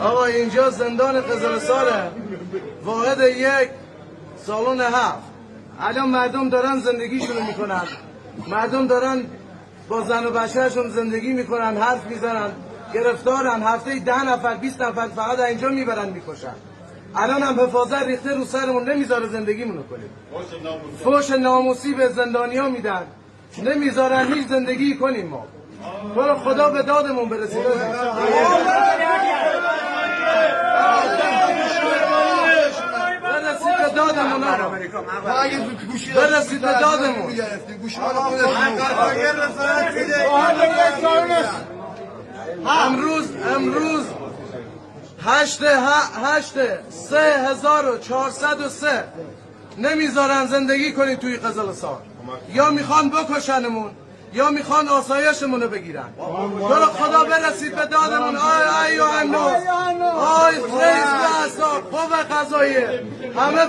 آقا اینجا زندان قزلساره، واحد یک، سالن 7. الان مردم دارن زندگیشونو میکنن، مردم دارن با زن و بچه‌شون زندگی میکنن، حرف میزنن، گرفتارن، هفته 10 نفر 20 نفر فقط اینجا میبرن میکشن. الان هم حفاظت ریخته رو سرمون، نمیذاره زندگیمونو کنیم. فوش ناموسی به زندانیا میدن، نمیذارن هیچ زندگی کنیم. ما برو خدا به دادمون برسید. برسید به دادمون، برسید به دادمون. امروز 8/3/3403 نمیذارن زندگی کنی توی قزلستان. یا میخوان بکشنمون یا میخوان آسایشمون رو بگیرن. برو خدا برسید به دادمون. آی الناس، آی رئیس جمهور، قوه قضاییه، همه